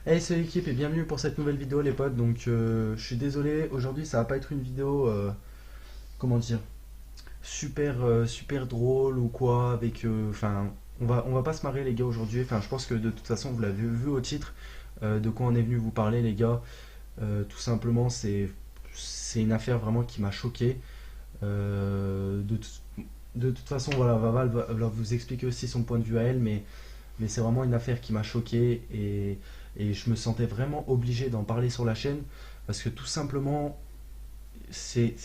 Hey, salut l'équipe et bienvenue pour cette nouvelle vidéo les potes. Donc je suis désolé, aujourd'hui ça va pas être une vidéo, comment dire, super drôle ou quoi avec enfin on va pas se marrer les gars aujourd'hui. Enfin je pense que de toute façon vous l'avez vu au titre, de quoi on est venu vous parler les gars. Tout simplement c'est une affaire vraiment qui m'a choqué. De toute façon voilà, va vous expliquer aussi son point de vue à elle, mais c'est vraiment une affaire qui m'a choqué et je me sentais vraiment obligé d'en parler sur la chaîne parce que tout simplement c'est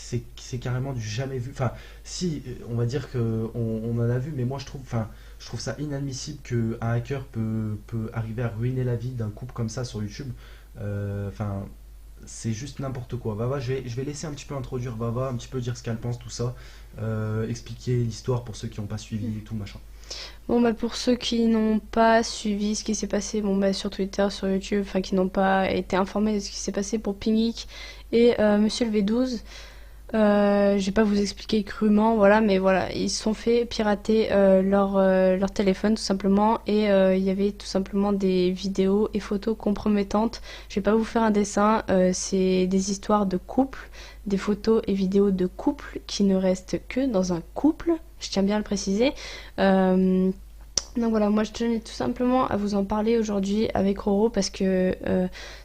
carrément du jamais vu. Enfin, si, on va dire on en a vu, mais moi je trouve ça inadmissible qu'un hacker peut arriver à ruiner la vie d'un couple comme ça sur YouTube. Enfin, c'est juste n'importe quoi. Vava, je vais laisser un petit peu introduire Vava, un petit peu dire ce qu'elle pense, tout ça, expliquer l'histoire pour ceux qui n'ont pas suivi et tout machin. Bon bah pour ceux qui n'ont pas suivi ce qui s'est passé bon bah sur Twitter, sur YouTube, enfin qui n'ont pas été informés de ce qui s'est passé pour Pingik et Monsieur le V12, je vais pas vous expliquer crûment, voilà, mais voilà, ils se sont fait pirater leur téléphone tout simplement et il y avait tout simplement des vidéos et photos compromettantes. Je vais pas vous faire un dessin, c'est des histoires de couple, des photos et vidéos de couple qui ne restent que dans un couple, je tiens bien à le préciser. Euh, donc voilà, moi je tenais tout simplement à vous en parler aujourd'hui avec Roro parce que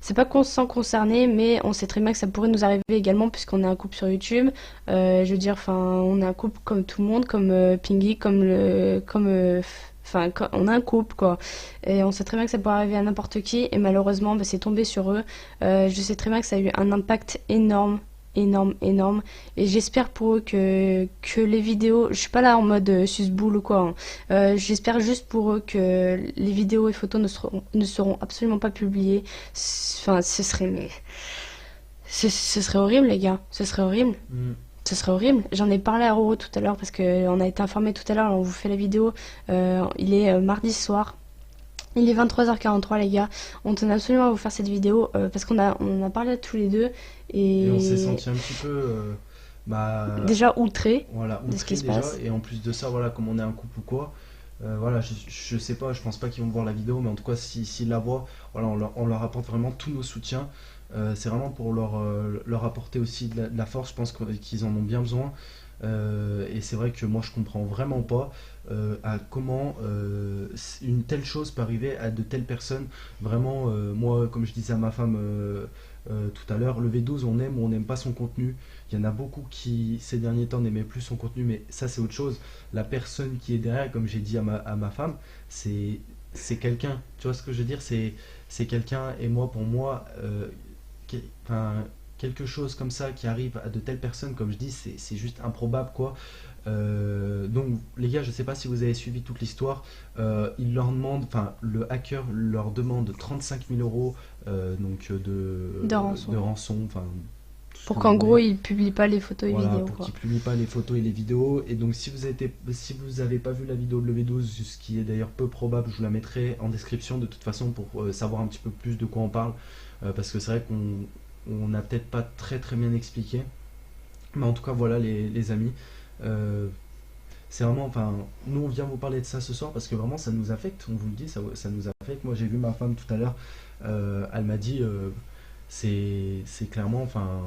c'est pas qu'on se sent concerné, mais on sait très bien que ça pourrait nous arriver également puisqu'on est un couple sur YouTube. Je veux dire, enfin, on est un couple comme tout le monde, comme Pingy, enfin, on a un couple quoi. Et on sait très bien que ça pourrait arriver à n'importe qui et malheureusement, bah, c'est tombé sur eux. Je sais très bien que ça a eu un impact énorme énorme et j'espère pour eux que les vidéos, je suis pas là en mode susboule ou quoi hein. J'espère juste pour eux que les vidéos et photos ne seront absolument pas publiées. Enfin ce serait mais ce serait horrible les gars, ce serait horrible. Mm. Ce serait horrible. J'en ai parlé à Roro tout à l'heure parce qu'on a été informé tout à l'heure, on vous fait la vidéo. Il est mardi soir. Il est 23h43 les gars. On tenait absolument à vous faire cette vidéo parce on a parlé tous les deux Et on s'est et senti un petit peu, bah, déjà outré voilà, de ce qui outré se déjà, passe. et en plus de ça, voilà, comme on est un couple ou quoi, voilà, je sais pas, je pense pas qu'ils vont voir la vidéo, mais en tout cas, s'ils la voient, voilà, on leur apporte vraiment tous nos soutiens. C'est vraiment pour leur apporter aussi de la force, je pense qu'ils en ont bien besoin. Et c'est vrai que moi je comprends vraiment pas à comment une telle chose peut arriver à de telles personnes. Vraiment, moi, comme je disais à ma femme tout à l'heure, le V12, on aime ou on n'aime pas son contenu. Il y en a beaucoup qui, ces derniers temps, n'aimaient plus son contenu, mais ça, c'est autre chose. La personne qui est derrière, comme j'ai dit à ma femme, c'est quelqu'un. Tu vois ce que je veux dire? C'est quelqu'un, et moi, pour moi, enfin, quelque chose comme ça qui arrive à de telles personnes, comme je dis, c'est juste improbable, quoi. Donc, les gars, je sais pas si vous avez suivi toute l'histoire. Il leur demande, enfin, le hacker leur demande 35 000 euros De de rançon. rançon, enfin, tout ce que Pour vous qu'en gros, voulez. ils publient pas les photos et Voilà, vidéos, pour quoi. qu'ils publient pas les photos et les vidéos. Et donc, si vous avez pas vu la vidéo de Levé12, ce qui est d'ailleurs peu probable, je vous la mettrai en description de toute façon pour savoir un petit peu plus de quoi on parle. Parce que c'est vrai qu'on n'a peut-être pas très bien expliqué. Mais en tout cas, voilà les amis. Euh, c'est vraiment, enfin, nous on vient vous parler de ça ce soir parce que vraiment ça nous affecte, on vous le dit, ça nous affecte. Moi j'ai vu ma femme tout à l'heure, elle m'a dit, c'est clairement, enfin,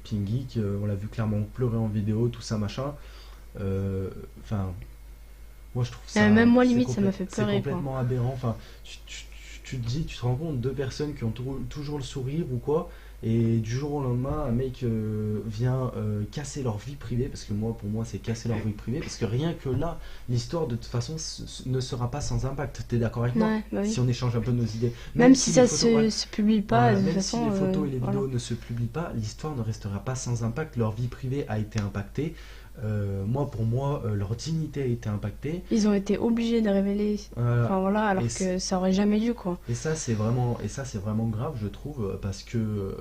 Pingy, on l'a vu clairement pleurer en vidéo, tout ça machin. Euh, Enfin, moi je trouve Même ça, moi, limite, ça m'a fait c'est pleurer, quoi. complètement aberrant. Enfin, tu te dis, tu te rends compte, deux personnes qui ont toujours le sourire ou quoi, et du jour au lendemain, un mec vient casser leur vie privée, parce que moi, pour moi, c'est casser leur vie privée, parce que rien que là, l'histoire de toute façon ne sera pas sans impact. T'es d'accord avec moi? Ouais, bah Si oui. on échange un peu nos idées, même Même si si les ça photos, ouais, se publie pas, voilà, de toute même si façon, les photos et les voilà. vidéos ne se publient pas, l'histoire ne restera pas sans impact. Leur vie privée a été impactée. Moi, pour moi, leur dignité a été impactée. Ils ont été obligés de révéler, Voilà. enfin voilà, Et, alors que ça aurait jamais dû, quoi. et ça, c'est vraiment grave, je trouve, parce que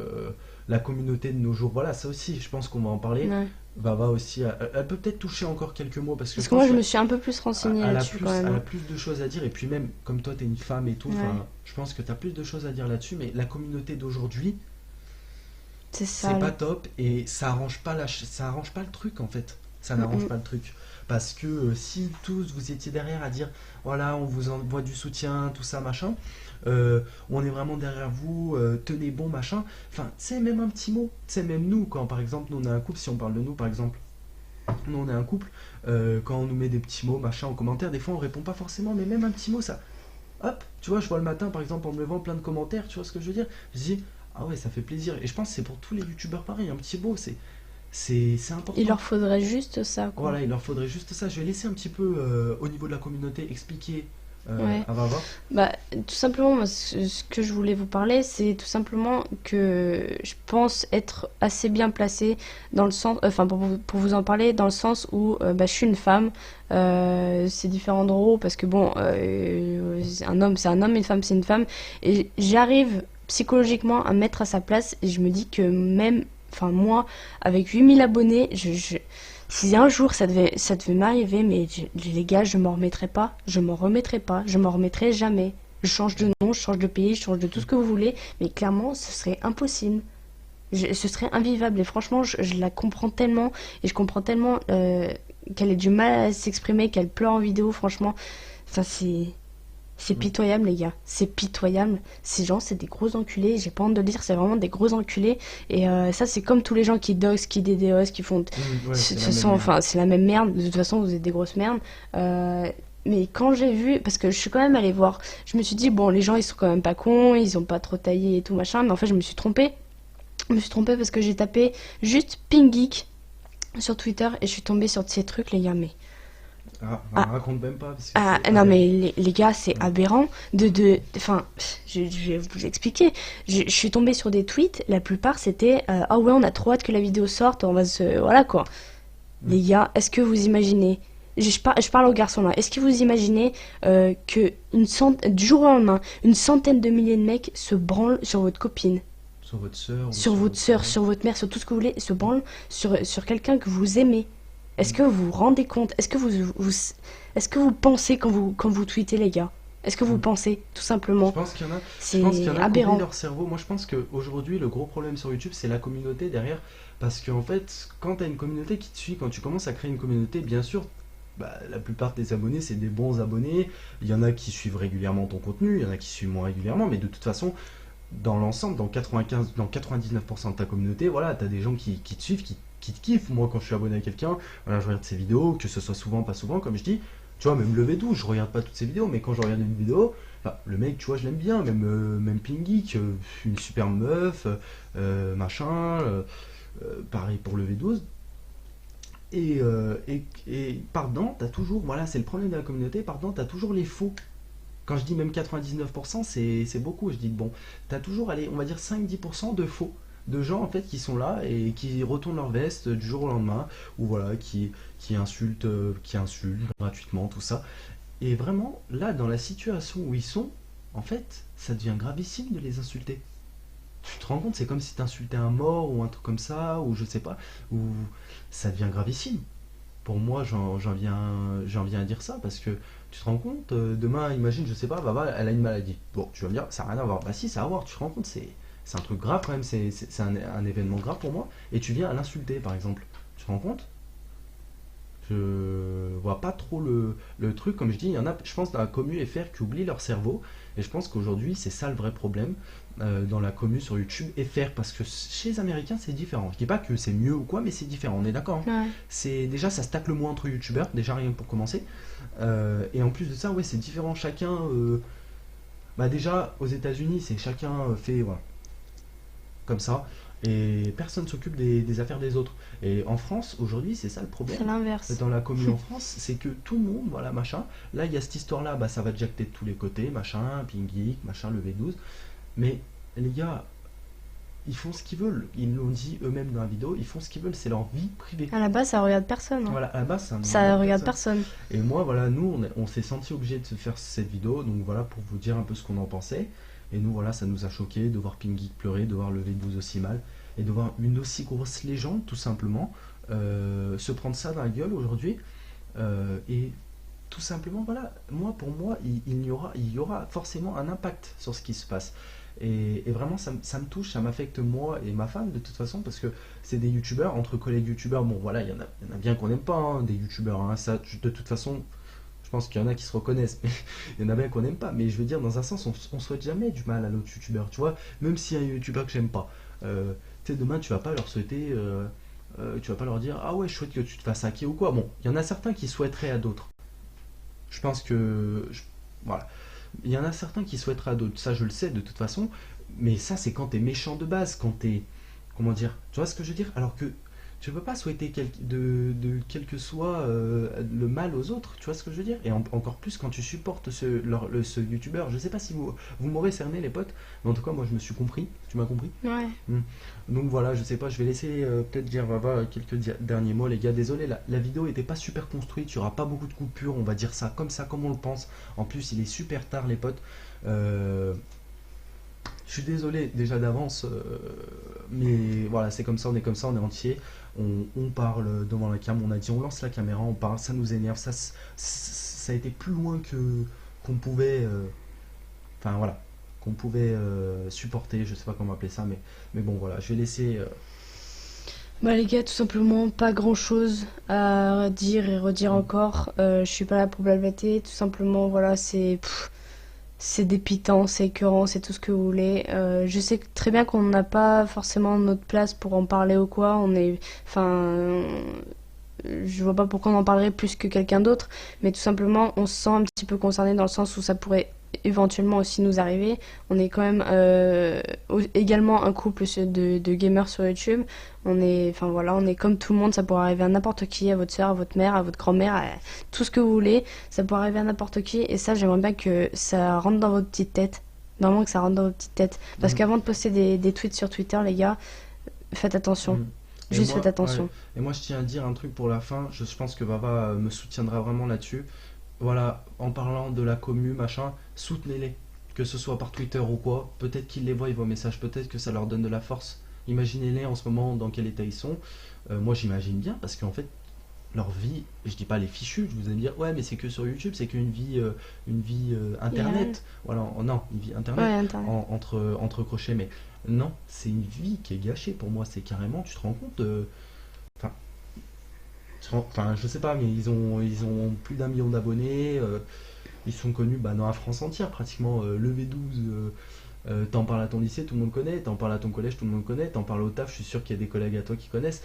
la communauté de nos jours, voilà, ça aussi, je pense qu'on va en parler. Ouais. Va aussi, elle peut peut-être toucher encore quelques mots, parce que Parce je que moi, pense je qu'elle me suis un peu plus renseignée là-dessus, quand même, elle a hein. plus de choses à dire. Et puis même, comme toi, t'es une femme et tout, Ouais. enfin, je pense que t'as plus de choses à dire là-dessus. Mais la communauté d'aujourd'hui, C'est c'est pas sale. top et ça arrange pas ça arrange pas le truc en fait. Ça Mm, n'arrange mm. pas le truc. Parce que si tous vous étiez derrière à dire, voilà, on vous envoie du soutien, tout ça, machin, euh, on est vraiment derrière vous, tenez bon, machin. Enfin, tu sais, même un petit mot. Tu sais, même nous, quand par exemple, nous on a un couple, si on parle de nous, par exemple, nous on est un couple, quand on nous met des petits mots, machin, en commentaire, des fois on répond pas forcément, mais même un petit mot, ça, hop, tu vois, je vois le matin, par exemple, en me levant plein de commentaires, tu vois ce que je veux dire? Je dis, ah ouais, ça fait plaisir. Et je pense que c'est pour tous les youtubeurs pareil, un petit mot, c'est Il important. leur faudrait juste ça, quoi. Voilà, il leur faudrait juste ça. Je vais laisser un petit peu au niveau de la communauté expliquer Ouais. à Vava. Bah, tout simplement, moi, ce que je voulais vous parler, c'est tout simplement que je pense être assez bien placée dans le sens, enfin, pour vous en parler, dans le sens où bah, je suis une femme. C'est différent de rôle parce que bon, c'est un homme, une femme, c'est une femme. Et j'arrive psychologiquement à me mettre à sa place et je me dis que même, enfin, moi, avec 8 000 abonnés, si un jour ça devait m'arriver, mais les gars, je m'en remettrai pas, je m'en remettrai pas, je m'en remettrai jamais. Je change de nom, je change de pays, je change de tout ce que vous voulez, mais clairement, ce serait impossible. Ce serait invivable et franchement, je la comprends tellement et je comprends tellement qu'elle ait du mal à s'exprimer, qu'elle pleure en vidéo, franchement. Enfin, c'est Mm. pitoyable, les gars. C'est pitoyable. Ces gens, c'est des gros enculés. J'ai pas honte de le dire, c'est vraiment des gros enculés. Et ça, c'est comme tous les gens qui doxent, qui DDoS, qui font. Ouais, c'est la Ce même sont, merde. enfin, c'est la même merde. De toute façon, vous êtes des grosses merdes. Euh, mais quand j'ai vu, parce que je suis quand même allée voir, je me suis dit, bon, les gens, ils sont quand même pas cons, ils ont pas trop taillé et tout machin. Mais en fait, je me suis trompée. Je me suis trompée parce que j'ai tapé juste Pink Geek sur Twitter et je suis tombée sur ces trucs, les gars. Mais Ah, ah, raconte même pas parce que ah, c'est non aberrant. mais les gars, c'est Mm. aberrant enfin, je vais vous expliquer. Je suis tombée sur des tweets, la plupart c'était ah ouais, on a trop hâte que la vidéo sorte, on va se voilà quoi. Mm. Les gars, est-ce que vous imaginez, je parle aux garçons là, est-ce que vous imaginez que du jour au lendemain, une centaine de milliers de mecs se branlent sur votre copine, Sur votre soeur ou sur sur votre votre soeur, frère. sur votre mère, sur tout ce que vous voulez, se branlent sur quelqu'un que vous aimez? Est-ce Mm. que vous vous rendez compte? Est-ce que vous pensez quand vous tweetez, les gars? Est-ce que vous Mm. pensez, tout Je simplement? pense qu'il y en a, je pense qu'il y C'est en a qui oublient aberrant. leur cerveau. Moi, je pense qu'aujourd'hui, le gros problème sur YouTube, c'est la communauté derrière. Parce qu'en fait, quand tu as une communauté qui te suit, quand tu commences à créer une communauté, bien sûr, bah, la plupart de tes abonnés, c'est des bons abonnés. Il y en a qui suivent régulièrement ton contenu, il y en a qui suivent moins régulièrement, mais de toute façon, dans l'ensemble, dans 95, dans 99% de ta communauté, voilà, tu as des gens qui te suivent, qui te kiffent. Moi, quand je suis abonné à quelqu'un, voilà, je regarde ses vidéos, que ce soit souvent, pas souvent, comme je dis. Tu vois, même le V12, je regarde pas toutes ses vidéos, mais quand je regarde une vidéo, enfin, le mec, tu vois, je l'aime bien, même Pink Geek, une super meuf, machin, pareil pour le V12. Et pardon, t'as toujours, voilà, c'est le problème de la communauté, pardon, t'as toujours les faux. Quand je dis même 99%, c'est beaucoup. Je dis que bon, t'as toujours, allez, on va dire 5-10% de faux. De gens en fait qui sont là et qui retournent leur veste du jour au lendemain, ou voilà, qui insultent gratuitement, tout ça. Et vraiment, là, dans la situation où ils sont, en fait, ça devient gravissime de les insulter. Tu te rends compte, c'est comme si t'insultais un mort ou un truc comme ça, ou je sais pas, ou ça devient gravissime. Pour moi, j'en viens à dire ça parce que tu te rends compte, demain, imagine, je sais pas, Vava, elle a une maladie. Bon, tu vas me dire, ça n'a rien à voir. Bah si, ça a à voir, tu te rends compte, c'est un truc grave quand même, c'est un événement grave pour moi, et tu viens à l'insulter, par exemple. Tu te rends compte? Je vois pas trop le truc, comme je dis, il y en a, je pense, dans la commu FR qui oublient leur cerveau, et je pense qu'aujourd'hui, c'est ça le vrai problème dans la commu sur YouTube FR, parce que chez les Américains, c'est différent. Je dis pas que c'est mieux ou quoi, mais c'est différent, on est d'accord, hein. Ouais. C'est déjà, ça se tacle moins entre youtubeurs, déjà rien que pour commencer. Et en plus de ça, ouais, c'est différent. Chacun, bah déjà, aux États-Unis, c'est chacun fait, voilà, comme ça, et personne s'occupe des affaires des autres. Et en France, aujourd'hui, c'est ça le C'est problème. l'inverse. Dans la commune en France, c'est que tout le monde, voilà, machin. Là, il y a cette histoire-là, bah, ça va jacter de tous les côtés, machin, Ping Geek, machin, le V12. Mais les gars, ils font ce qu'ils veulent. Ils l'ont dit eux-mêmes dans la vidéo, ils font ce qu'ils veulent, c'est leur vie privée. À la base, ça regarde personne, hein. Voilà, à la base, ça ne Ça regarde regarde personne. personne. Et moi, voilà, nous, on s'est senti obligé de se faire cette vidéo, donc voilà, pour vous dire un peu ce qu'on en pensait. Et nous, voilà, ça nous a choqué de voir Ping Geek pleurer, de voir le V12 aussi mal, et de voir une aussi grosse légende, tout simplement, se prendre ça dans la gueule aujourd'hui. Et tout simplement, voilà, moi, pour moi, il y aura forcément un impact sur ce qui se passe. Et vraiment, ça me touche, ça m'affecte moi et ma femme de toute façon, parce que c'est des youtubeurs, entre collègues youtubeurs, bon voilà, il y en a bien qu'on n'aime pas, hein, des youtubeurs, hein, ça, de toute façon, je pense qu'il y en a qui se reconnaissent, mais il y en a bien qu'on n'aime pas. Mais je veux dire, dans un sens, on souhaite jamais du mal à l'autre youtubeur, tu vois, même s'il y a un youtubeur que j'aime pas. Tu sais, demain, tu vas pas leur souhaiter, tu vas pas leur dire, ah ouais, je souhaite que tu te fasses hacker ou quoi. Bon, il y en a certains qui souhaiteraient à d'autres. Je pense que. Voilà. Il y en a certains qui souhaiteraient à d'autres. Ça, je le sais de toute façon. Mais ça, c'est quand t'es méchant de base. Quand t'es. Comment dire? Tu vois ce que je veux dire? Alors que tu ne peux pas souhaiter de quel que soit le mal aux autres. Tu vois ce que je veux dire? Et encore plus quand tu supportes ce youtubeur. Je sais pas si vous m'aurez cerné, les potes. Mais en tout cas, moi, je me suis compris. Tu m'as compris? Ouais. Hmm. Donc voilà, je sais pas, je vais laisser peut-être dire Vava quelques derniers mots, les gars. Désolé, la vidéo était pas super construite, il y aura pas beaucoup de coupures, on va dire ça comme on le pense. En plus, il est super tard, les potes. Euh, je suis désolé déjà d'avance, mais voilà, c'est comme ça, on est comme ça, on est entier. On parle devant la cam, on a dit on lance la caméra, on parle, ça nous énerve, ça a été plus loin que qu'on pouvait. Enfin voilà, qu'on pouvait supporter, je sais pas comment appeler ça, mais bon voilà, je vais laisser. Bah les gars, tout simplement, pas grand-chose à dire et redire encore. Je suis pas là pour blablater, tout simplement, voilà, c'est dépitant, c'est écœurant, c'est tout ce que vous voulez. Je sais très bien qu'on n'a pas forcément notre place pour en parler ou quoi. Enfin, je vois pas pourquoi on en parlerait plus que quelqu'un d'autre, mais tout simplement, on se sent un petit peu concerné dans le sens où ça pourrait éventuellement aussi nous arriver. On est quand même également un couple de gamers sur YouTube. Enfin voilà, on est comme tout le monde, ça pourrait arriver à n'importe qui, à votre soeur, à votre mère, à votre grand-mère, à tout ce que vous voulez. Ça pourrait arriver à n'importe qui, et ça, j'aimerais bien que ça rentre dans votre petite tête. Normalement que ça rentre dans votre petite tête. Parce Mhm. qu'avant de poster des tweets sur Twitter, les gars, faites attention. Mhm. Et Juste faites moi, ouais. attention. Et moi, je tiens à dire un truc pour la fin. Je pense que Vava me soutiendra vraiment là-dessus. Voilà, en parlant de la commu, machin, soutenez-les. Que ce soit par Twitter ou quoi. Peut-être qu'ils les voient vos messages. Peut-être que ça leur donne de la force. Imaginez-les en ce moment dans quel état ils sont. Moi, j'imagine bien parce qu'en fait, leur vie, je dis pas les fichus. Je vous allez me dire, ouais, mais c'est que sur YouTube, c'est qu'une vie Irréel. internet. Voilà, non, une vie internet Ouais, internet. entre crochets. Mais non, c'est une vie qui est gâchée pour moi. C'est carrément, tu te rends compte. Enfin, enfin, je sais pas, mais ils ont plus d'1 million d'abonnés. Ils sont connus dans la France entière, pratiquement. Le V12, t'en parles à ton lycée, tout le monde connaît. T'en parles à ton collège, tout le monde connaît. T'en parles au taf, je suis sûr qu'il y a des collègues à toi qui connaissent.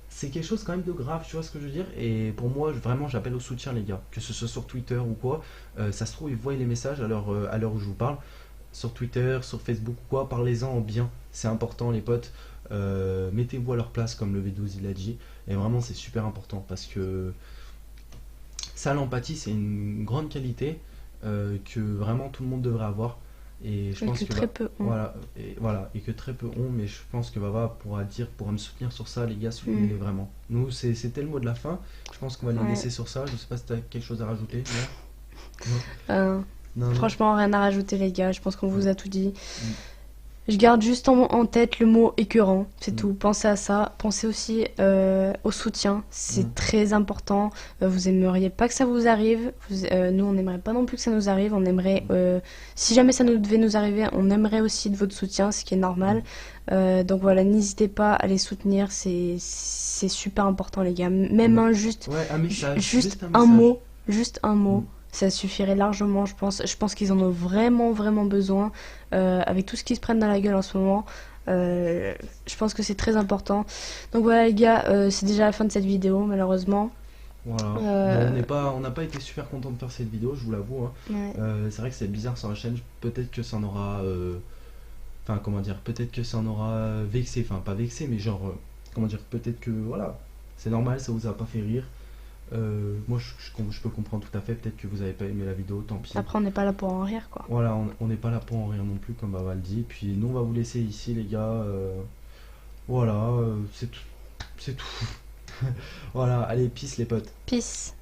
C'est quelque chose quand même de grave, tu vois ce que je veux dire? Et pour moi, vraiment, j'appelle au soutien, les gars. Que ce soit sur Twitter ou quoi. Ça se trouve, ils voient les messages à l'heure où je vous parle. Sur Twitter, sur Facebook ou quoi. Parlez-en en bien. C'est important, les potes. Mettez-vous à leur place, comme le V12 il a dit. Et vraiment, c'est super important parce que ça, l'empathie, c'est une grande qualité que vraiment tout le monde devrait avoir. Et je Et pense que que très peu ont. voilà, et que très peu ont, mais je pense que Vava pourra me soutenir sur ça, les gars, soutenez-les vraiment. Nous, c'était le mot de la fin. Je pense qu'on va les Ouais. laisser sur ça. Je sais pas si tu as quelque chose à rajouter. Non, Euh, non, non. Franchement, rien à rajouter, les gars. Je pense qu'on vous Mm, a tout dit. mm, Je garde juste en tête le mot écœurant, c'est mm, tout. Pensez à ça. Pensez aussi au soutien, mm, c'est très important. Vous aimeriez pas que ça vous arrive. Nous, on n'aimerait pas non plus que ça nous arrive. On aimerait, si jamais ça nous devait nous arriver, on aimerait aussi de votre soutien, ce qui est normal. Donc voilà, n'hésitez pas à les soutenir. C'est super important, les gars. Même mm. juste, Ouais, un message, juste juste un un message. mot, juste un mot. Mm. Ça suffirait largement, je pense. Je pense qu'ils en ont vraiment, vraiment besoin. Avec tout ce qui se prennent dans la gueule en ce moment. Je pense que c'est très important. Donc voilà les gars, c'est déjà la fin de cette vidéo malheureusement. Voilà. Bon, Euh, on n'a pas été super content de faire cette vidéo, je vous l'avoue, hein. ouais. C'est vrai que c'est bizarre sur la chaîne. Peut-être que ça en aura. Enfin, comment dire, peut-être que ça en aura vexé. Enfin, pas vexé, mais genre. Comment dire, peut-être que. Voilà. C'est normal, ça vous a pas fait rire. Moi, je peux comprendre tout à fait. Peut-être que vous avez pas aimé la vidéo, tant pis. Après on n'est pas là pour en rire quoi. Voilà, on n'est pas là pour en rire non plus, comme Baba le dit. Puis nous, on va vous laisser ici, les gars. Voilà, c'est tout. C'est tout. Voilà, allez, peace les potes. Peace.